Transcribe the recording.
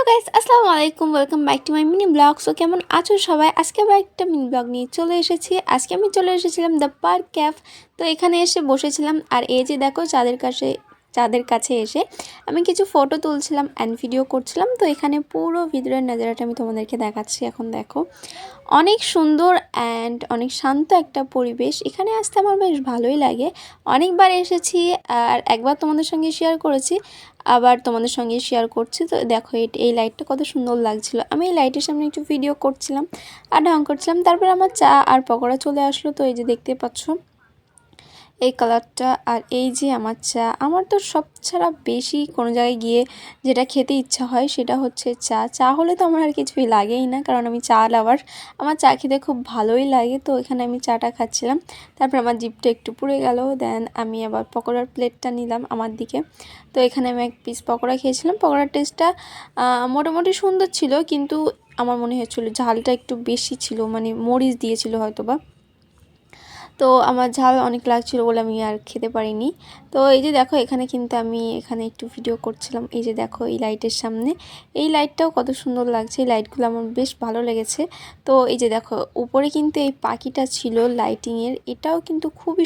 Guys, আসসালামু আলাইকুম, welcome back to my mini blog. So কেমন আছো সবাই? আজকে আবার একটা মিনি ব্লগ নিয়ে চলে এসেছি। আজকে আমি চলে এসেছিলাম দ্য পার্ক ক্যাফ। তো এখানে এসে বসেছিলাম, আর এই যে দেখো চাঁদের কাছে এসে আমি কিছু ফটো তুলছিলাম অ্যান্ড ভিডিও করছিলাম। তো এখানে পুরো ভিতরের নজারাটা আমি তোমাদেরকে দেখাচ্ছি। এখন দেখো, অনেক সুন্দর অ্যান্ড অনেক শান্ত একটা পরিবেশ। এখানে আসতে আমার বেশ ভালোই লাগে। অনেকবার এসেছি, আর একবার তোমাদের সঙ্গে শেয়ার করেছি, আবার তোমাদের সঙ্গে শেয়ার করছি। তো দেখো এই লাইটটা কত সুন্দর লাগছিল। আমি এই লাইটের সামনে একটু ভিডিও করছিলাম আর ঢং করছিলাম। তারপরে আমার চা আর পকোড়া চলে আসলো। তো এই যে দেখতে পাচ্ছ এই কালারটা, আর এই যে আমার চা। আমার তো সব ছাড়া বেশি কোনো জায়গায় গিয়ে যেটা খেতে ইচ্ছা হয় সেটা হচ্ছে চা। চা হলে তো আমার আর কিছুই লাগেই না, কারণ আমি চা লাভার। আমার চা খেতে খুব ভালোই লাগে। তো এখানে আমি চাটা খাচ্ছিলাম, তারপর আমার জিভটা একটু পুড়ে গেল। দেন আমি আবার পকোড়ার প্লেটটা নিলাম আমার দিকে। তো এখানে আমি এক পিস পকোড়া খেয়েছিলাম। পকোড়ার টেস্টটা মোটামুটি সুন্দর ছিল, কিন্তু আমার মনে হচ্ছিলো ঝালটা একটু বেশি ছিল, মানে মরিচ দিয়েছিল হয়তো বা। তো আমার ঝাল অনেক লাগছিল বলে আমি আর খেতে পারিনি। তো এই যে দেখো, আমি এখানে একটু ভিডিও করছিলাম। এই যে দেখো, এই লাইটের সামনে এই লাইটটাও কত সুন্দর লাগছে। এই লাইটগুলো আমার বেশ ভালো লেগেছে। তো এই যে দেখো, উপরে কিন্তু এই পাখিটা ছিল লাইটিংয়ের, এটাও কিন্তু খুবই